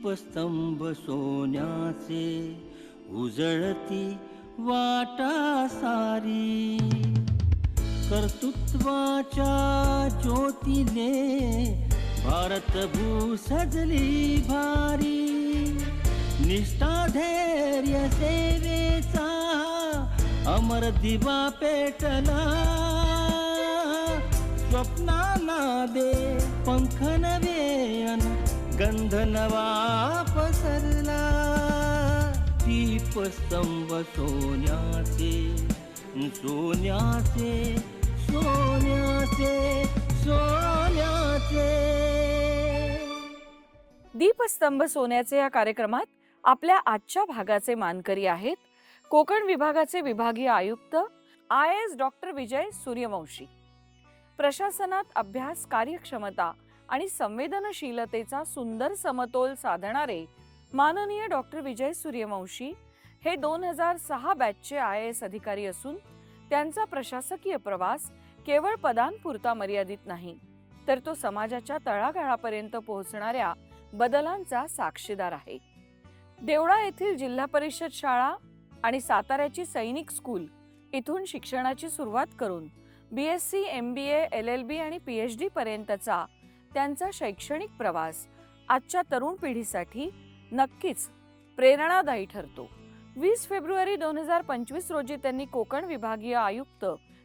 दीपस्तंभ सोन्याचे उजळती वाटा सारी, कर्तृत्वाच्या ज्योतीने भारतभू सजली भारी, निष्ठा धैर्य सेवेचा अमर दिवा पेटला, स्वप्नाला दे पंख नवे अन गंध नवा पसरला, दीपस्तंभ सोन्याचे सोन्याचे सोन्याचे सोन्याचे. दीपस्तंभ सोन्याचे या कार्यक्रमात आपल्या आजच्या भागाचे मानकरी आहेत कोकण विभागाचे विभागीय आयुक्त IAS डॉक्टर विजय सूर्यवंशी. प्रशासनात अभ्यास, कार्यक्षमता आणि संवेदनशीलतेचा सुंदर समतोल साधणारे माननीय डॉक्टर विजय सूर्यवंशी हे 2006 बॅचचे IAS अधिकारी असून त्यांचा प्रशासकीय प्रवास केवळ पदांपुरता मर्यादित नाही, तर तो समाजाच्या तळागाळापर्यंत पोहोचणाऱ्या बदलांचा साक्षीदार आहे. देवळा येथील जिल्हा परिषद शाळा आणि साताऱ्याची सैनिक स्कूल इथून शिक्षणाची सुरुवात करून BSc, MBA, LLB आणि PhD पर्यंतचा त्यांचा शैक्षणिक प्रवास आजच्या तरुण पिढीसाठी नक्कीच प्रेरणादायी ठरतो. 20 फेब्रुवारी 2025 रोजी त्यांनी कोकण विभागीय आयुक्त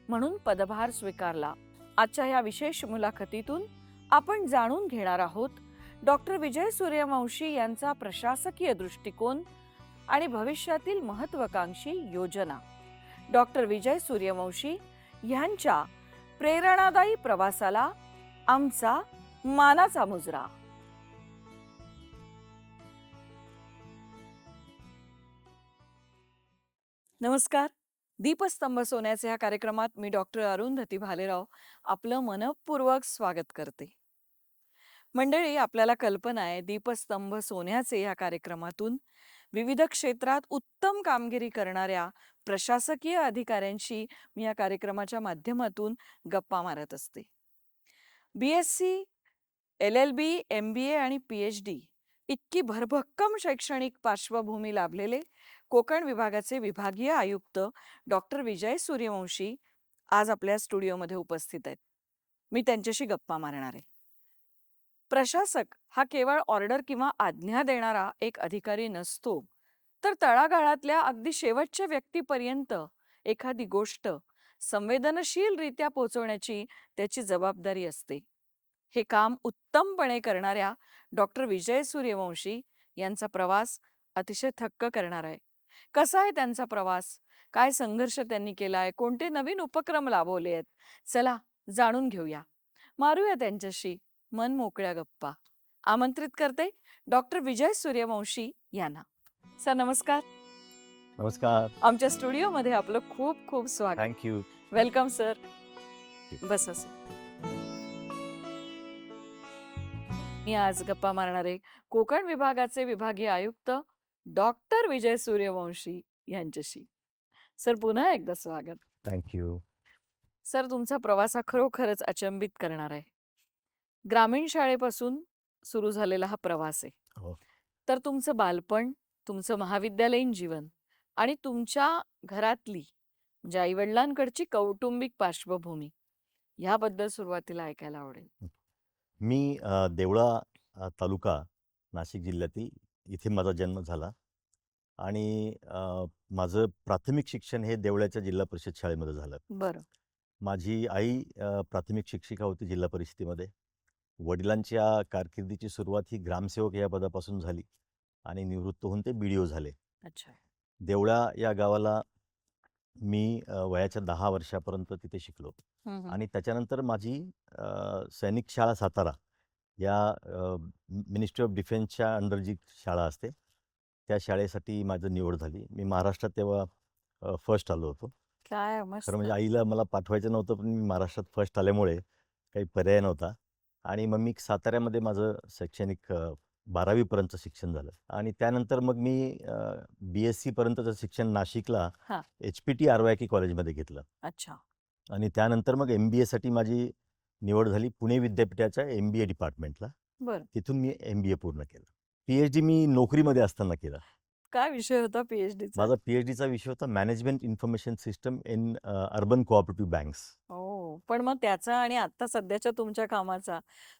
म्हणून पदभार स्वीकारला. आजच्या या विशेष मुलाखतीतून आपण जाणून घेणार आहोत डॉक्टर विजय सूर्यवंशी यांचा प्रशासकीय दृष्टिकोन आणि भविष्यातील महत्त्वाकांक्षी योजना. डॉक्टर विजय सूर्यवंशी यांच्या प्रेरणादायी प्रवासाला आमचा मानाचा मुजरा. नमस्कार. दीपस्तंभ सोन्याचे या कार्यक्रमात मी डॉक्टर अरुंधती भालेराव आपलं मनपूर्वक स्वागत करते. मंडळी, आपल्याला कल्पना आहे दीपस्तंभ सोन्याचे या कार्यक्रमातून विविध क्षेत्रात उत्तम कामगिरी करणाऱ्या प्रशासकीय अधिकाऱ्यांशी मी या कार्यक्रमाच्या माध्यमातून गप्पा मारत असते. BSc, LLB, MBA आणि PhD इतकी भरभक्कम शैक्षणिक पार्श्वभूमी लाभलेले कोकण विभागाचे विभागीय आयुक्त डॉक्टर विजय सूर्यवंशी आज आपल्या स्टुडिओमध्ये उपस्थित आहेत. मी त्यांच्याशी गप्पा मारणार आहे. प्रशासक हा केवळ ऑर्डर किंवा आज्ञा देणारा एक अधिकारी नसतो, तर तळागाळातल्या अगदी शेवटच्या व्यक्तीपर्यंत एखादी गोष्ट संवेदनशीलरित्या पोहोचवण्याची त्याची जबाबदारी असते. हे काम उत्तमपणे करणाऱ्या डॉक्टर विजय सूर्यवंशी यांचा प्रवास अतिशय थक्क करणार आहे. कसा आहे त्यांचा प्रवास, काय संघर्ष त्यांनी केलाय, कोणते नवीन उपक्रम राबवले आहेत, चला जाणून घेऊया. मारूया त्यांच्याशी मन मोकळ्या गप्पा. आमंत्रित करते डॉक्टर विजय सूर्यवंशी यांना. सर नमस्कार. नमस्कार. आमच्या स्टुडिओमध्ये आपलं खूप खूप स्वागत. थँक्यू. Welcome sir. बसा सर. मी आज गप्पा मारणारे कोकण विभागाचे विभागीय आयुक्त डॉक्टर विजय सूर्यवंशी यांच्याशी. सर पुन्हा एकदा स्वागत. थँक्यू. सर, तुमचा प्रवास हा खरोखरच अचंबित करणार आहे. ग्रामीण शाळेपासून सुरू झालेला हा प्रवास आहे. हो. तर तुमचं बालपण, तुमचं महाविद्यालयीन जीवन आणि तुमच्या घरातली म्हणजे आईवडिलांकडची कौटुंबिक पार्श्वभूमी याबद्दल सुरुवातीला ऐकायला आवडेल. मी देवळा तालुका नाशिक जिल्ह्यातील इथे माझा जन्म झाला आणि माझं प्राथमिक शिक्षण हे देवळ्याच्या जिल्हा परिषद शाळेमध्ये झालं. बरं. माझी आई प्राथमिक शिक्षिका होती जिल्हा परिषदेमध्ये. वडिलांच्या कारकिर्दीची सुरुवात ही ग्रामसेवक या पदापासून झाली आणि निवृत्त होऊन ते BDO झाले. अच्छा. देवळा या गावाला मी वयाच्या 10 वर्षापर्यंत तिथे शिकलो आणि त्याच्यानंतर माझी सैनिक शाळा सातारा या मिनिस्ट्री ऑफ डिफेन्सच्या अंडर जी शाळा असते त्या शाळेसाठी माझं निवड झाली. मी महाराष्ट्रात तेव्हा फर्स्ट आलो होतो. काय मस्त. खरं म्हणजे आईला मला पाठवायचं नव्हतं, पण मी महाराष्ट्रात फर्स्ट आल्यामुळे काही पर्याय नव्हता आणि मग मी साताऱ्यामध्ये माझं शैक्षणिक 12वी पर्यंत शिक्षण झालं आणि त्यानंतर मग मी BSc पर्यंतचं शिक्षण नाशिकला हां. HPT RYK कॉलेजमध्ये घेतलं अच्छा. आणि त्यानंतर मग MBA साठी माझी निवड झाली पुणे विद्यापीठाच्या MBA डिपार्टमेंटला. बरं. तिथून मी MBA पूर्ण केलं. पी-एच-डी मी नोकरीमध्ये असताना केला. काय विषय होता पीएचडीचा? माझा पी-एच-डीचा विषय होता management information system in urban cooperative banks. हो. पण मग त्याचा आणि आता सध्याच्या तुमच्या कामाचा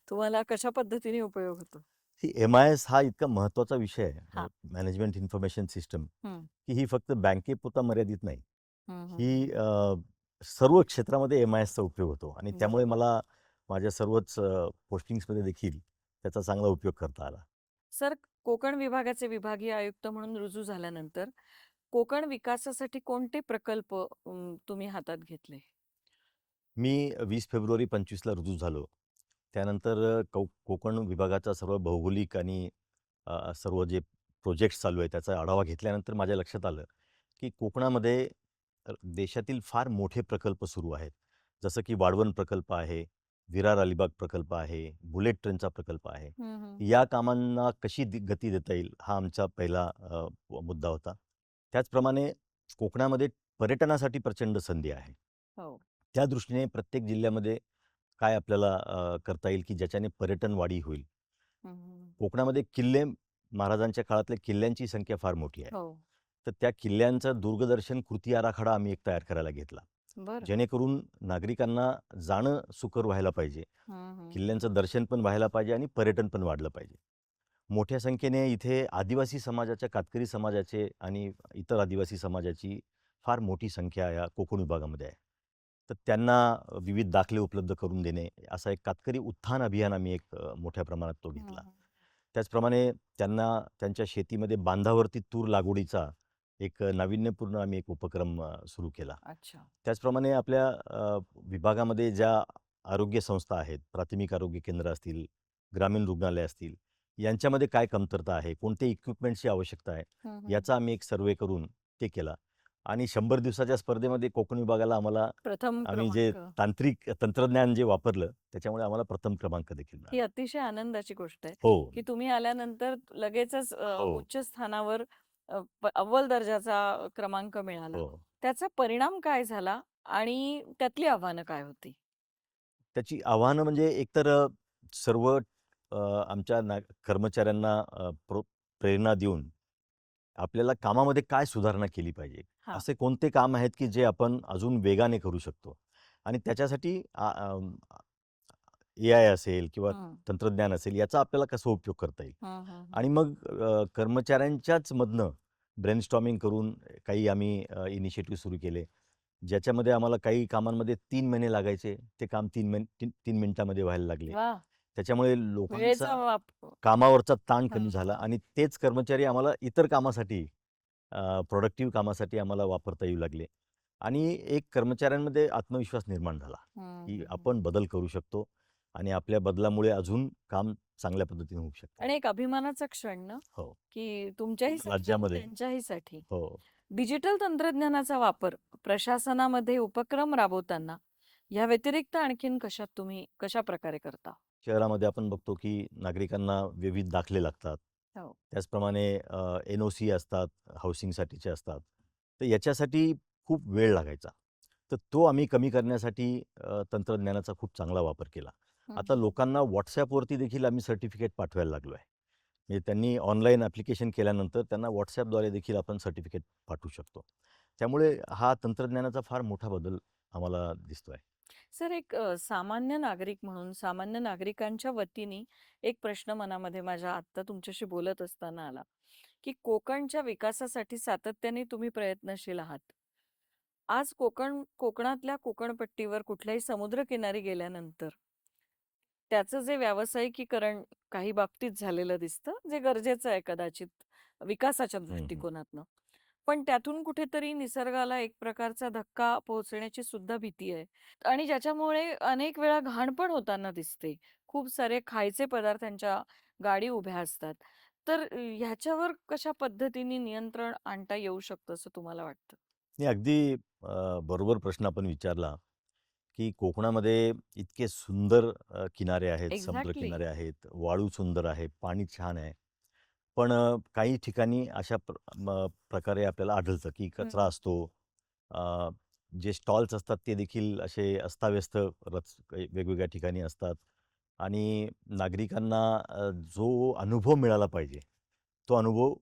तुम्हाला कशा पद्धतीने उपयोग होतो? ही एम-आय-एस हा इतका महत्त्वाचा विषय आहे, हां. मॅनेजमेंट इन्फॉर्मेशन सिस्टम, हं. की ही फक्त बँकेपुरता मर्यादित नाही. हं, हं, ही सर्व क्षेत्रामध्ये एम-आय-एसचा उपयोग होतो आणि त्यामुळे बरोबर. मला माझ्या सर्वच पोस्टिंग्समध्ये देखील त्याचा चांगला उपयोग करता आला. सर, कोकण विभागाचे विभागीय आयुक्त म्हणून रुजू झाल्यानंतर कोकण विकासासाठी कोणते प्रकल्प तुम्ही हातात घेतले? मी 20 फेब्रुवारी 25ला रुजू झालो. त्यानंतर कोकण विभागाचा सर्व भौगोलिक आणि सर्व जे प्रोजेक्ट्स चालू आहे त्याचा आढावा घेतल्यानंतर माझ्या लक्षात आलं, की कोकणामध्ये देशातील फार मोठे प्रकल्प सुरू आहेत. जसं की वाढवण प्रकल्प आहे, विरार अलिबाग प्रकल्प आहे, बुलेट ट्रेनचा प्रकल्प आहे. हं, हं. या कामांना कशी गती देता येईल हा आमचा पहिला मुद्दा होता. त्याचप्रमाणे कोकणामध्ये पर्यटनासाठी प्रचंड संधी आहे. हो. त्या दृष्टीने प्रत्येक जिल्ह्यामध्ये काय आपल्याला करता येईल, की ज्याच्याने पर्यटन वाढी होईल. हं, हं. कोकणामध्ये किल्ले, महाराजांच्या काळातल्या किल्ल्यांची संख्या फार मोठी आहे. हो. तर त्या किल्ल्यांचा दुर्गदर्शन कृती आराखडा आम्ही एक तयार करायला घेतला. बरं. जेणेकरून नागरिकांना जाणं सुकर व्हायला पाहिजे. हं, हं. किल्ल्यांचं दर्शन पण व्हायला पाहिजे आणि पर्यटन पण वाढलं पाहिजे. मोठ्या संख्येने इथे आदिवासी समाजाच्या, कातकरी समाजाचे आणि इतर आदिवासी समाजाची फार मोठी संख्या या कोकण विभागामध्ये आहे. तर त्यांना विविध दाखले उपलब्ध करून देणे, असा एक कातकरी उत्थान अभियान आम्ही एक मोठ्या प्रमाणात तो हं, घेतला. हं. त्याचप्रमाणे त्यांना त्यांच्या शेतीमध्ये बांधावरती तूर लागवडीचा एक नाविन्यपूर्ण आम्ही एक उपक्रम सुरू केला. अच्छा. त्याचप्रमाणे आपल्या विभागामध्ये ज्या आरोग्य संस्था आहेत, प्राथमिक आरोग्य केंद्र असतील, ग्रामीण रुग्णालय असतील, यांच्यामध्ये काय कमतरता आहे, कोणत्या इक्विपमेंट्सची आवश्यकता आहे, हं, हं. याचा आम्ही एक सर्व्हे करून ते केला. आणि 100 दिवसाच्या स्पर्धेमध्ये कोकण विभागाला प्रथम आम्ही जे क्रमांक. तांत्रिक तंत्रज्ञान जे वापरलं, त्याच्यामुळे आम्हाला प्रथम क्रमांक देखील ही मिळाला. अतिशय आनंदाची गोष्ट आहे, हो, की तुम्ही आल्यानंतर लगेचच हो, उच्च स्थानावर अव्वल दर्जाचा क्रमांक मिळाला. हो. त्याचा परिणाम काय झाला आणि त्यातली आव्हानं काय होती? त्याची आव्हानं म्हणजे एकतर सर्व आमच्या कर्मचाऱ्यांना प्रेरणा देऊन आपल्याला कामामध्ये काय सुधारणा केली पाहिजे? हां. असे कोणते काम आहेत, की जे आपण अजून वेगाने करू शकतो? आणि त्याच्यासाठी ए-आय असेल किंवा हं. तंत्रज्ञान असेल, याचा आपल्याला कसा उपयोग करता येईल? हं, हं, हं. आणि मग कर्मचाऱ्यांच्याच मधनं ब्रेनस्टॉर्मिंग करून काही आम्ही इनिशिएटिव्ह सुरू केले. ज्याच्यामध्ये आम्हाला काही कामांमध्ये 3 महिने लागायचे, ते काम 3 मिनिटामध्ये व्हायला लागले. वाह! त्याच्यामुळे वेळेचा लोकांचा वाप कामावरचा ताण हं, कमी झाला हं. आणि तेच कर्मचारी आम्हाला इतर कामासाठी प्रोडक्टिव्ह कामासाठी आम्हाला वापरता येऊ लागले. आणि एक कर्मचाऱ्यांमध्ये आत्मविश्वास निर्माण झाला, हं, की हं, हं. आपण बदल करू शकतो आणि आपल्या बदलामुळे अजून काम चांगल्या पद्धतीने होऊ शकतं. आणि एक अभिमानाचा क्षण ना, हो. की तुमच्याही साठी आणि राज्यामध्ये. त्यांच्याही साठी. हो. डिजिटल तंत्रज्ञानाचा वापर प्रशासनामध्ये उपक्रम राबवताना या व्यतिरिक्त आणखीन कशा प्रकारे करता? शहरामध्ये आपण बघतो, की नागरिकांना विविध दाखले लागतात. हो. त्याचप्रमाणे एन-ओ-सी असतात, हाउसिंगसाठीचे असतात. तर याच्यासाठी खूप वेळ लागायचा. तर तो आम्ही कमी करण्यासाठी तंत्रज्ञानाचा खूप चांगला वापर केला. हं, आता हं. लोकांना WhatsAppवरती देखील आम्ही सर्टिफिकेट पाठवायला लागलो आहे. म्हणजे त्यांनी ऑनलाईन ॲप्लिकेशन केल्यानंतर त्यांना WhatsAppद्वारे देखील आपण सर्टिफिकेट पाठवू शकतो. त्यामुळे हा तंत्रज्ञानाचा फार मोठा बदल आम्हाला दिसतोय. सर, एक सामान्य नागरिक म्हणून सामान्य नागरिकांच्या वतीने एक प्रश्न मनामध्ये माझ्या आत्ता तुमच्याशी बोलत असताना आला, की कोकणच्या विकासासाठी सातत्याने तुम्ही प्रयत्नशील आहात. आज कोकणातल्या कोकणपट्टीवर कुठल्याही समुद्रकिनारी गेल्यानंतर त्याचं जे व्यावसायिकीकरण काही बाबतीत झालेलं दिसतं, जे गरजेचं आहे कदाचित विकासाच्या हं, हं. दृष्टिकोनातनं. पण त्यातून कुठेतरी निसर्गाला एक प्रकारचा धक्का पोहोचण्याची सुद्धा भीती आहे आणि ज्याच्यामुळे अनेक वेळा घाण पण होताना दिसते. खूप सारे खायचे पदार्थांच्या गाडी उभ्या असतात. तर ह्याच्यावर कशा पद्धतीने नियंत्रण आणता येऊ शकतं असं तुम्हाला वाटतं? नाही, अगदी बरोबर प्रश्न आपण विचारला, की कोकणामध्ये इतके सुंदर किनारे आहेत, एक्झॅक्टली. समुद्रकिनारे आहेत, वाळू सुंदर आहे, पाणी छान आहे. पण काही ठिकाणी अशा प्रकारे आपल्याला आढळतं, की कचरा असतो. अ, जे स्टॉल्स असतात ते देखील असे अस्ताव्यस्त वेगवेगळ्या ठिकाणी असतात आणि नागरिकांना जो अनुभव मिळाला पाहिजे, तो अनुभव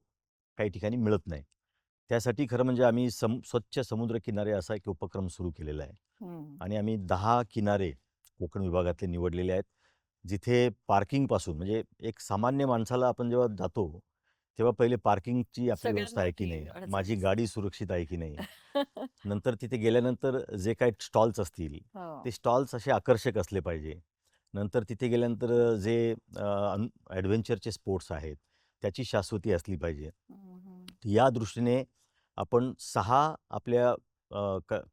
काही ठिकाणी मिळत नाही. त्यासाठी खरं म्हणजे आम्ही स्वच्छ समुद्रकिनारे असा एक उपक्रम सुरू केलेला आहे. हं. आणि आम्ही 10 किनारे कोकण विभागातले निवडलेले आहेत. जिथे पार्किंगपासून म्हणजे एक सामान्य माणसाला आपण जेव्हा जातो, तेव्हा पहिले पार्किंगची आपली सगळ्यात व्यवस्था आहे की मोठी नाही? अडचण माझी असते. गाडी सुरक्षित आहे की नाही? नंतर तिथे गेल्यानंतर जे काही स्टॉल्स असतील, हो. ते स्टॉल्स असे आकर्षक असले पाहिजे. नंतर तिथे गेल्यानंतर जे ॲडव्हेंचरचे स्पोर्ट्स आहेत, त्याची शाश्वती असली पाहिजे. हं, हं. या दृष्टीने आपण 6 आपल्या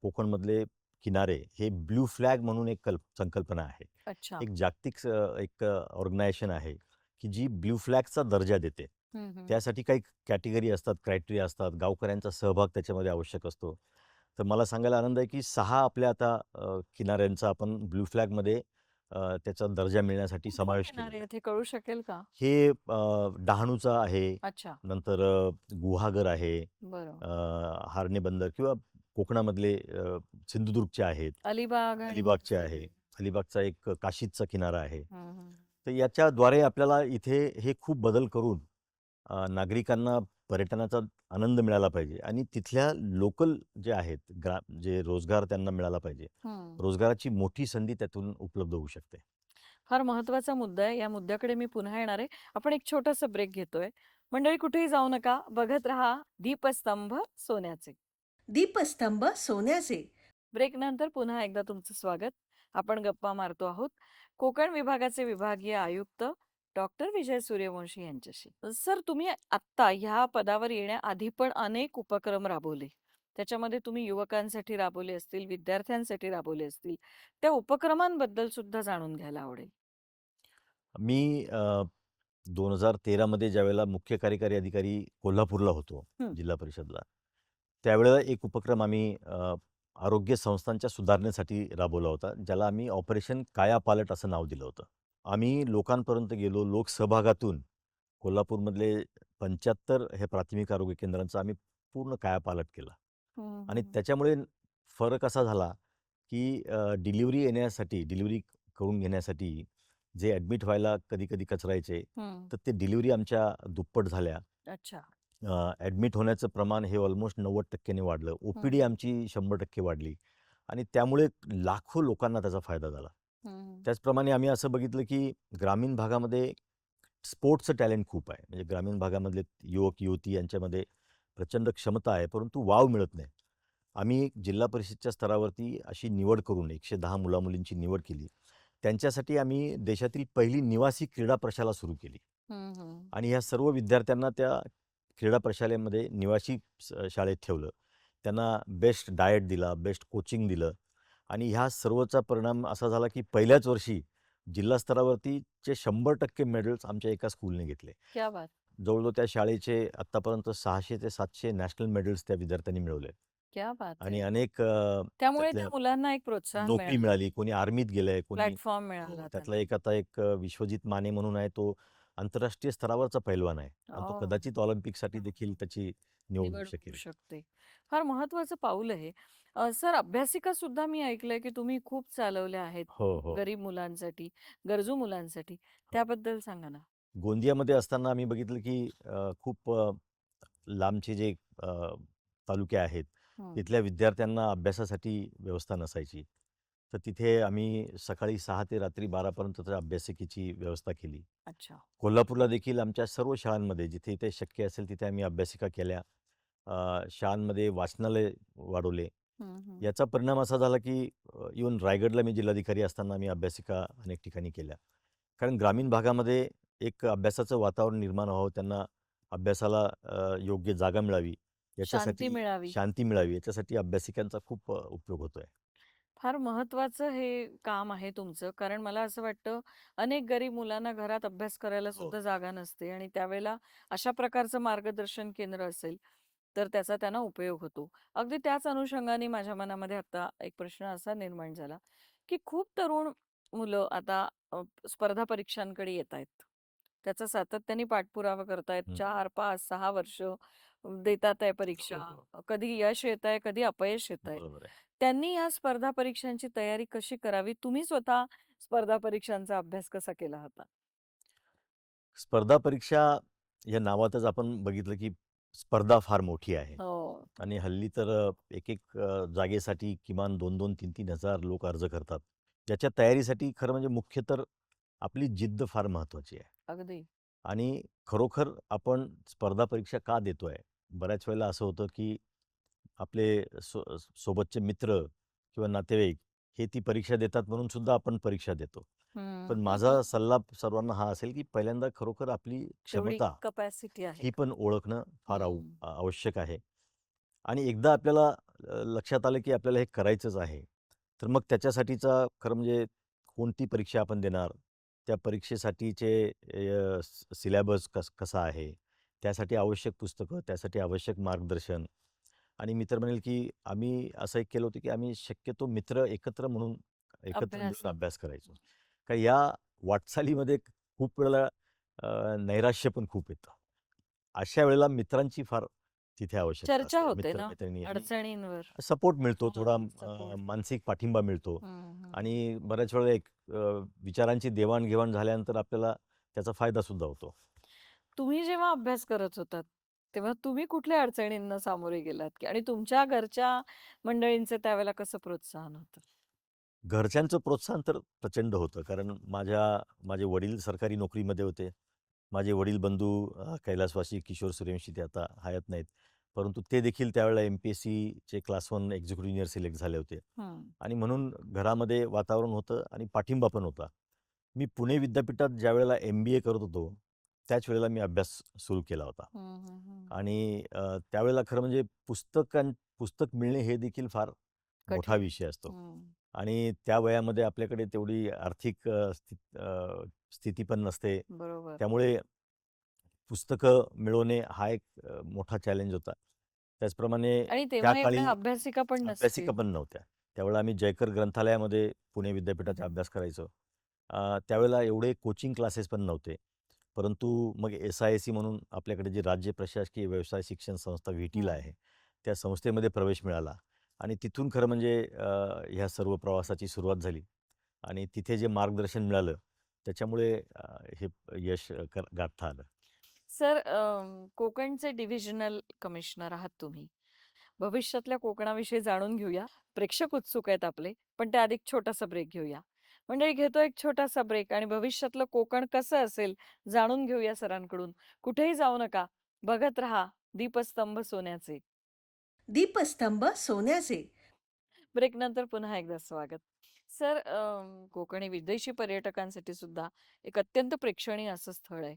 कोकणमधले किनारे हे ब्लू फ्लॅग म्हणून एक संकल्पना आहे. अच्छा. एक जागतिक एक ऑर्गनायझेशन आहे, की जी ब्लू फ्लॅगचा दर्जा देते. हं, हं. त्यासाठी काही कॅटेगरी असतात, क्रायटेरिया असतात, गावकऱ्यांचा सहभाग त्याच्यामध्ये आवश्यक असतो. तर मला सांगायला आनंद आहे, की 6 आपल्या आता किनाऱ्यांचा आपण ब्लू फ्लॅगमध्ये त्याचा दर्जा मिळण्यासाठी कुठले समावेश किनारे केलेला आहे. आहेत हे कळू शकेल का? हे डहाणूचा आहे, अच्छा. नंतर गुहागर आहे, बरं. हार्णे बंदर किंवा कोकणामधले सिंधुदुर्गचे आहेत, अलिबाग आणि अलिबागचे आहे. अलिबागचा एक काशीदचा किनारा आहे. हं, हं. तर याच्याद्वारे आपल्याला इथे हे खूप बदल करून नागरिकांना पर्यटनाचा आनंद मिळाला पाहिजे आणि तिथल्या लोकल जे आहेत, जे रोजगार त्यांना मिळाला पाहिजे. हं. रोजगाराची मोठी संधी त्यातून उपलब्ध होऊ शकते. फार महत्वाचा मुद्दा आहे. या मुद्द्याकडे मी पुन्हा येणार आहे. आपण एक छोटासा ब्रेक घेतोय. मंडळी कुठेही जाऊ नका. बघत रहा दीपस्तंभ सोन्याचे. दीपस्तंभ सोन्याचे. ब्रेकनंतर पुन्हा एकदा तुमचं स्वागत. आपण गप्पा मारतो आहोत कोकण विभागाचे विभागीय आयुक्त डॉक्टर विजय सूर्यवंशी यांच्याशी. सर, तुम्ही आत्ता ह्या पदावर येण्याआधी पण अनेक उपक्रम राबवले. त्याच्यामध्ये तुम्ही युवकांसाठी राबवले असतील, विद्यार्थ्यांसाठी राबवले असतील. त्या उपक्रमांबद्दल सुद्धा जाणून घ्यायला आवडेल. मी 2013 मध्ये ज्यावेळेला मुख्य कार्यकारी अधिकारी कोल्हापूरला होतो, हं. जिल्हा परिषदला, त्यावेळेला एक उपक्रम आम्ही आरोग्य संस्थांच्या सुधारणेसाठी राबवला होता, ज्याला आम्ही ऑपरेशन कायापालट असं नाव दिलं होतं. आम्ही लोकांपर्यंत गेलो, लोकसहभागातून कोल्हापूरमधले 75 हे प्राथमिक आरोग्य केंद्रांचा आम्ही पूर्ण कायापालट केला. हं, आणि हं. त्याच्यामुळे फरक असा झाला, की डिलिव्हरी करून घेण्यासाठी जे ॲडमिट व्हायला कधी-कधी कचरायचे, हं. तर ते डिलिव्हरी आमच्या दुप्पट झाल्या. अच्छा. ॲडमिट होण्याचं प्रमाण हे ऑलमोस्ट 90% ने वाढलं. हं, ओ-पी-डी आमची 100% वाढली आणि त्यामुळे लाखो लोकांना त्याचा फायदा झाला. हं. त्याचप्रमाणे आम्ही असं बघितलं, की ग्रामीण भागामध्ये स्पोर्ट्सचं टॅलेंट खूप आहे. म्हणजे ग्रामीण भागामधले युवक-युवती यांच्यामध्ये प्रचंड क्षमता आहे, परंतु वाव मिळत नाही. आम्ही जिल्हा परिषदच्या स्तरावरती अशी निवड करून 110 मुला-मुलींची निवड केली. त्यांच्यासाठी आम्ही देशातील पहिली निवासी क्रीडा प्रशाला सुरू केली हं, हं. आणि ह्या सर्व विद्यार्थ्यांना त्या क्रीडा प्रशालेमध्ये निवासी शाळेत ठेवलं. त्यांना बेस्ट डाएट दिला, बेस्ट कोचिंग दिलं आणि ह्या सर्वचा परिणाम असा झाला, की पहिल्याच वर्षी जिल्हा स्तरावरतीचे 100% मेडल्स आमच्या एका स्कूलने घेतले. क्या बात! जवळ-जवळ त्या शाळेचे आत्तापर्यंत 600 ते 700 नॅशनल मेडल्स त्या विद्यार्थ्यांनी मिळवले क्या बात आणि है! अनेक त्यामुळे त्या त्यातल्या मुलांना एक प्रोत्साहन नोकरी मिळालं. मिळाली. कोणी आर्मीत गेलंय, कोणी प्लॅटफॉर्म हो, मिळाला त्यातला त्यांना. एक आता एक विश्वजित माने म्हणून आहे, तो आंतरराष्ट्रीय स्तरावरचा पैलवान आहे आणि तो ओह! कदाचित ऑलिम्पिकसाठी देखील त्याची निवड होऊ निवड होऊ शकेल. शकते. फार महत्वाचं पाऊल आहे. सर, अभ्यासिका सुद्धा मी ऐकलंय, की तुम्ही खूप चालवल्या आहेत हो, हो, गरीब मुलांसाठी, गरजू मुलांसाठी. हो. त्याबद्दल सांगा ना? गोंदियामध्ये असताना आम्ही बघितलं, की खूप लांबचे जे तालुके आहेत, हं. तिथल्या विद्यार्थ्यांना अभ्यासासाठी व्यवस्था नसायची. तर तिथे आम्ही सकाळी 6 ते रात्री 12 पर्यंतच्या अभ्यासिकेची व्यवस्था केली. अच्छा. कोल्हापूरला देखील आमच्या सर्व शाळांमध्ये जिथे-जिथे शक्य असेल तिथे आम्ही अभ्यासिका केल्या. शाळांमध्ये वाचनालय वाढवले. हं, हं. याचा परिणाम असा झाला, की इव्हन रायगडला मी जिल्हाधिकारी असताना आम्ही अभ्यासिका अनेक ठिकाणी केल्या. कारण ग्रामीण भागामध्ये एक अभ्यासाचं वातावरण निर्माण व्हावं, त्यांना अभ्यासाला योग्य जागा मिळावी, शांती याच्यासाठी मिळावी. शांती मिळावी, याच्यासाठी अभ्यासिकांचा खूप उपयोग होतोय. फार महत्वाचं हे काम आहे तुमचं. कारण मला असं वाटतं, अनेक गरीब मुलांना घरात अभ्यास करायला हो. सुद्धा जागा नसते आणि त्यावेळेला अशा प्रकारचं मार्गदर्शन केंद्र असेल, तर त्याचा त्यांना उपयोग होतो. अगदी त्याच अनुषंगाने माझ्या मनामध्ये आता एक प्रश्न असा निर्माण झाला, की खूप तरुण मुलं आता स्पर्धा परीक्षांकडे येतायत. त्याचा सातत्याने पाठपुरावा करतायत. हं. 4, 5, 6 वर्ष देतात आहे परीक्षा. हो, हो. कधी यश येतंय, कधी अपयश येतंय. बरोबर आहे. त्यांनी या स्पर्धा परीक्षांची तयारी कशी करावी? तुम्ही स्वतः स्पर्धा परीक्षांचा अभ्यास कसा केला होता? स्पर्धा परीक्षा या नावातच आपण बघितलं की स्पर्धा फार मोठी आहे. हो. आणि हल्ली तर एक जागेसाठी किमान 2-2, 3-3 हजार लोक अर्ज करतात. याच्या तयारीसाठी खरं म्हणजे मुख्य तर आपली जिद्द फार महत्त्वाची आहे. अगदी. आणि खरोखर आपण स्पर्धा परीक्षा का देतोय? बऱ्याच वेळेला असं होतं की आपले सोबतचे मित्र किंवा नातेवाईक हे ती परीक्षा देतात म्हणून सुद्धा आपण परीक्षा देतो. हं. पण माझा सल्ला सर्वांना हा असेल की पहिल्यांदा खरोखर आपली तेवढी क्षमता कपॅसिटी आहे ही का? पण ओळखणं फार हं. आवश्यक आहे. आणि एकदा आपल्याला लक्षात आलं की आपल्याला हे करायचंच आहे, तर मग त्याच्यासाठीचा खरं म्हणजे कोणती परीक्षा आपण देणार, त्या परीक्षेसाठीचे सिलॅबस कसा आहे, त्यासाठी आवश्यक पुस्तकं, त्यासाठी आवश्यक मार्गदर्शन. आणि मी तर म्हणेल की आम्ही असं एक केलं होतं की आम्ही शक्यतो मित्र एकत्र म्हणून एकत्र अभ्यास. मिळून अभ्यास करायचो. कारण या वाटचालीमध्ये खूप वेळेला नैराश्य पण खूप येतं. अशा वेळेला मित्रांची फार तिथे आवश्यकता चर्चा असते. होते ना मित्र-मैत्रिणी आणि अडचणींवर. सपोर्ट मिळतो, थोडा सपोर्ट. मानसिक पाठिंबा मिळतो. हं, हं. आणि बऱ्याच वेळेला विचारांची देवाण-घेवाण झाल्यानंतर आपल्याला त्याचा फायदासुद्धा होतो. तुम्ही जेव्हा अभ्यास करत होतात, तेव्हा तुम्ही कुठल्या अडचणींना सामोरे गेलात की आणि तुमच्या घरच्या मंडळींचं त्यावेळेला कसं प्रोत्साहन होतं? घरच्यांचं प्रोत्साहन तर प्रचंड होतं. कारण माझे वडील सरकारी नोकरीमध्ये होते. माझे वडील बंधू कैलासवासी किशोर सूर्यवंशी ते आता हयात नाहीत. परंतु ते देखील त्यावेळेला एम-पी-एस-सीचे क्लास 1 एक्झिक्युटिव्ह इंजिनिअर सिलेक्ट झाले होते. हं. आणि म्हणून घरामध्ये वातावरण होतं आणि पाठिंबा पण होता. मी पुणे विद्यापीठात ज्यावेळेला MBA करत होतो, त्याच वेळेला मी अभ्यास सुरू केला होता. हं, हं, हं. आणि त्यावेळेला खरं म्हणजे पुस्तक मिळणे हे देखील फार मोठा कठीण. विषय असतो. हं. आणि त्या वयामध्ये आपल्याकडे तेवढी आर्थिक स्थिती पण नसते. बरोबर. त्यामुळे पुस्तकं मिळवणे हा एक मोठा चॅलेंज होता. त्याचप्रमाणे आणि त्या तेव्हा काळी एवढ्या अभ्यासिका पण अभ्यासिका नसतील. पण नव्हत्या. त्यावेळेला आम्ही जयकर ग्रंथालयामध्ये पुणे विद्यापीठाचा अभ्यास करायचो. त्यावेळेला एवढे कोचिंग क्लासेस पण नव्हते. परंतु मग SISC म्हणून आपल्याकडे जी राज्य प्रशासकीय व्यवसाय शिक्षण संस्था व्हिटीला हं. आहे, त्या संस्थेमध्ये प्रवेश मिळाला. आणि तिथून खरं म्हणजे ह्या सर्व प्रवासाची सुरुवात झाली. आणि तिथे जे मार्गदर्शन मिळालं, त्याच्यामुळे हे यश गाठता आलं. सर कोकणचे डिव्हिजनल कमिशनर आहात तुम्ही. भविष्यातल्या कोकणाविषयी जाणून घेऊया. प्रेक्षक उत्सुक आहेत आपले, पण त्याआधी एक छोटासा ब्रेक घेऊया. मंडळी घेतो एक छोटासा ब्रेक आणि भविष्यातलं कोकण कसं असेल जाणून घेऊया सरांकडून. कुठेही जाऊ नका. बघत रहा दीपस्तंभ सोन्याचे. दीपस्तंभ सोन्याचे. ब्रेकनंतर पुन्हा एकदा स्वागत. सर कोकण हे विदेशी पर्यटकांसाठी सुद्धा एक अत्यंत प्रेक्षणीय असं स्थळ आहे.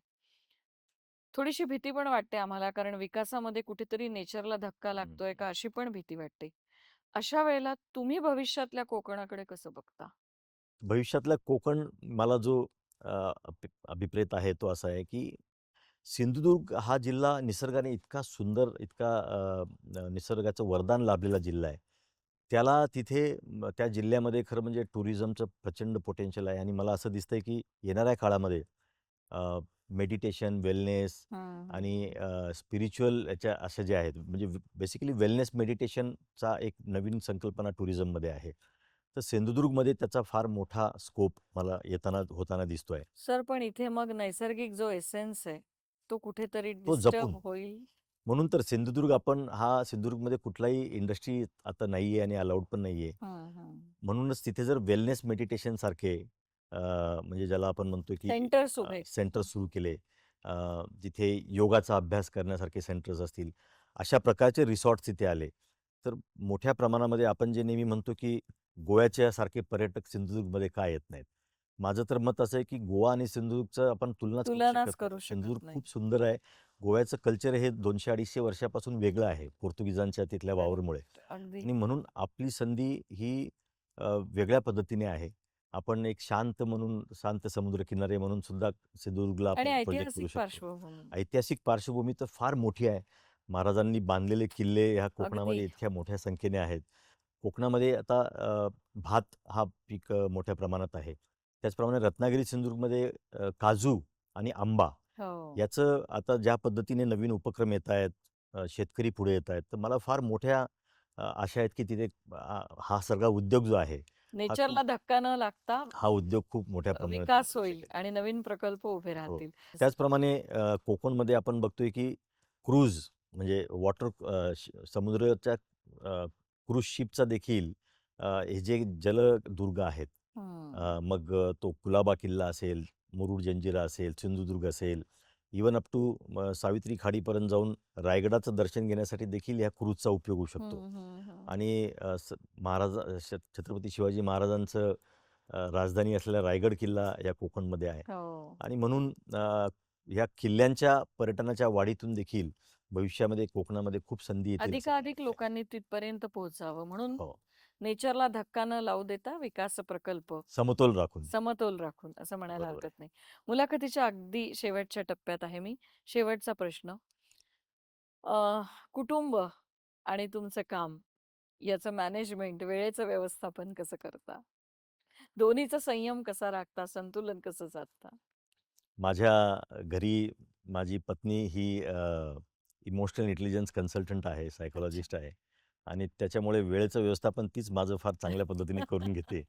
थोडीशी भीती पण वाटते आम्हाला कारण विकासामध्ये कुठेतरी नेचरला धक्का हं. लागतोय का अशी पण भीती वाटते. अशा वेळेला तुम्ही भविष्यातल्या कोकणाकडे कसं बघता? भविष्यातला कोकण मला जो अभिप्रेत आहे तो असा आहे, की सिंधुदुर्ग हा जिल्हा निसर्गाने इतका सुंदर, इतका निसर्गाचं वरदान लाभलेला जिल्हा आहे. त्याला तिथे त्या जिल्ह्यामध्ये खरं म्हणजे टुरिझमचं प्रचंड पोटेन्शियल आहे. आणि मला असं दिसतंय, की येणाऱ्या काळामध्ये मेडिटेशन, वेलनेस हं, हं, आणि हं. स्पिरिच्युअल याच्या अशा ज्या आहेत, म्हणजे बेसिकली वेलनेस मेडिटेशनचा एक नवीन संकल्पना टुरिझममध्ये आहे. तर सिंधुदुर्गमध्ये त्याचा फार मोठा स्कोप मला होताना दिसतोय. सर पण इथे मग नैसर्गिक जो एसेन्स आहे, तो कुठेतरी तो डिस्टर्ब जपून होईल? म्हणून तर सिंधुदुर्गमध्ये कुठलाही इंडस्ट्री आता नाहीये आणि अलाउड पण नाहीये. हं, हं. म्हणूनच तिथे जर वेलनेस मेडिटेशन सारखे म्हणजे ज्याला आपण म्हणतो की सेंटर्स उभे. सेंटर सुरू केले, जिथे योगाचा अभ्यास करण्यासारखे सेंटर्स असतील, अशा प्रकारचे रिसॉर्ट्स तिथे आले, तर मोठ्या प्रमाणामध्ये आपण जे नेहमी म्हणतो की गोव्याच्या सारखे पर्यटक सिंधुदुर्गमध्ये का येत नाहीत? माझं तर मत असं आहे की गोवा आणि सिंधुदुर्गचं आपण तुलनाच करू तुलनाच शकत नाही. करू सिंधुदुर्ग शकत नाही. खूप सुंदर आहे. गोव्याचं कल्चर हे 200-250 वर्षापासून वेगळं आहे, पोर्तुगीजांच्या तिथल्या वावरमुळे. करेक्ट. अगदी. आणि म्हणून आपली संधी ही वेगळ्या पद्धतीने आहे. आपण एक शांत समुद्रकिनारे म्हणून सुद्धा सिंधुदुर्गला आणि आपण प्रोजेक्ट करू ऐतिहासिक शकतो. पार्श्वभूमी. ऐतिहासिक पार्श्वभूमी तर फार मोठी आहे. महाराजांनी बांधलेले किल्ले ह्या अगदी. कोकणामध्ये इतक्या मोठ्या संख्येने आहेत. कोकणामध्ये आता भात हा पीक मोठ्या प्रमाणात आहे. त्याचप्रमाणे रत्नागिरी सिंधुदुर्गमध्ये काजू आणि आंबा हो. याचं आता ज्या पद्धतीने नवीन उपक्रम येत आहेत, शेतकरी पुढे येत आहेत, तर मला फार मोठ्या आशा आहेत की तिथे हा सगळा उद्योग जो आहे नेचरला धक्का न लागता हा उद्योग खूप मोठ्या प्रमाणात विकास करू होईल शकेल. आणि नवीन प्रकल्प उभे हो. राहतील. त्याचप्रमाणे कोकणमध्ये आपण बघतोय की क्रूज म्हणजे समुद्राच्या क्रूज शिपचा देखील हे जे जलदुर्ग आहेत, हम्म. मग तो कुलाबा किल्ला असेल, मुरुड जंजिरा असेल, सिंधुदुर्ग असेल, इवन अप टू सावित्री खाडीपर्यंत जाऊन रायगडाचं दर्शन घेण्यासाठी देखील ह्या क्रूजचा उपयोग होऊ शकतो. हम्म, हम्म, हम्म. आणि छत्रपती शिवाजी महाराजांचं राजधानी असलेला रायगड किल्ला या कोकणमध्ये आहे. हो. आणि म्हणून ह्या किल्ल्यांच्या पर्यटनाच्या वाढीतून देखील भविष्यामध्ये कोकणामध्ये खूप संधी येतील असं मला अधिकाधिक वाटतंय. लोकांनी तिथपर्यंत पोहोचावं म्हणून हो. नेचरला धक्का न लावू देता विकास प्रकल्प समतोल राखून. समतोल राखून असं म्हणायला बरोबर आहे. हरकत नाही. मुलाखतीच्या अगदी शेवटच्या टप्प्यात आहे मी. शेवटचा प्रश्न. कुटुंब आणि तुमचं काम याचं मॅनेजमेंट, वेळेचं व्यवस्थापन कसं करता? दोन्हीचा संयम कसा राखता? संतुलन कसं साधता? माझ्या घरी माझी पत्नी ही इमोशनल इंटेलिजन्स कन्सल्टंट आहे, अच्छा. सायकॉलॉजिस्ट आहे आणि त्याच्यामुळे वेळेचं व्यवस्थापन तीच माझं फार चांगल्या पद्धतीने करून घेते.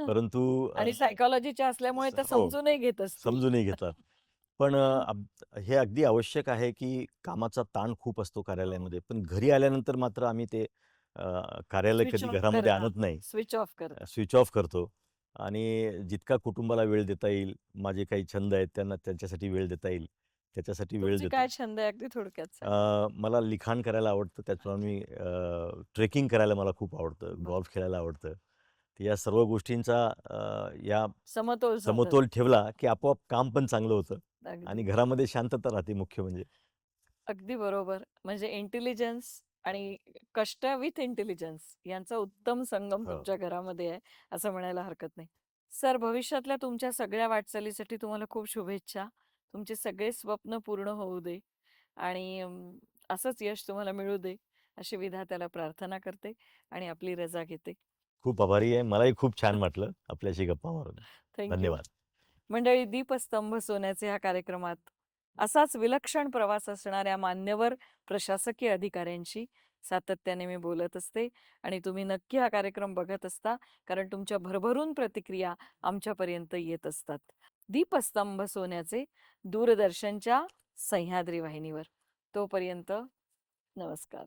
परंतु आणि सायकॉलॉजीच्या असल्यामुळे त्या हो, समजूनही घेत असतील. समजूनही घेतात. पण हे अगदी आवश्यक आहे, की कामाचा ताण खूप असतो कार्यालयामध्ये. पण घरी आल्यानंतर मात्र आम्ही ते कार्यालय स्विच कधी ऑफ घरामध्ये करता. आणत नाही. स्विच ऑफ करता. स्विच ऑफ करतो आणि जितका कुटुंबाला वेळ देता येईल, माझे काही छंद आहेत त्यांना त्यांच्यासाठी वेळ देता येईल, त्याच्यासाठी वेळ तुमची काय देतो. छंद आहे अगदी थोडक्यात सांगा? मला लिखाण करायला आवडतं, त्याचप्रमाणे मी ट्रेकिंग करायला मला खूप आवडतं, बरं. गॉल्फ खेळायला आवडतं. तर या सर्व गोष्टींचा या समतोल साधत. समतोल ठेवला, की आपोआप काम पण चांगलं होतं अगदी. आणि घरामध्ये शांतता राहते मुख्य म्हणजे. अगदी बरोबर. म्हणजे इंटेलिजन्स आणि कष्ट विथ इंटेलिजन्स यांचा उत्तम संगम हो. तुमच्या घरामध्ये आहे, असं म्हणायला हरकत नाही. सर, भविष्यातल्या तुमच्या सगळ्या वाटचालीसाठी तुम्हाला खूप शुभेच्छा. तुमचे सगळे स्वप्न पूर्ण होऊ दे आणि असंच यश तुम्हाला मिळू दे, अशी विधात्याला प्रार्थना करते आणि आपली रजा घेते. खूप आभारी आहे. मलाही खूप छान वाटलं आपल्याशी गप्पा मारून. Thank you. धन्यवाद. मंडळी, दीपस्तंभ सोन्याचे ह्या कार्यक्रमात असाच विलक्षण प्रवास असणाऱ्या मान्यवर प्रशासकीय अधिकाऱ्यांशी सातत्याने मी बोलत असते आणि तुम्ही नक्की हा कार्यक्रम बघत असता, कारण तुमच्या भरभरून प्रतिक्रिया आमच्यापर्यंत येत असतात. दीपस्तंभ सोन्याचे दूरदर्शनच्या सह्याद्री वाहिनीवर. तोपर्यंत नमस्कार.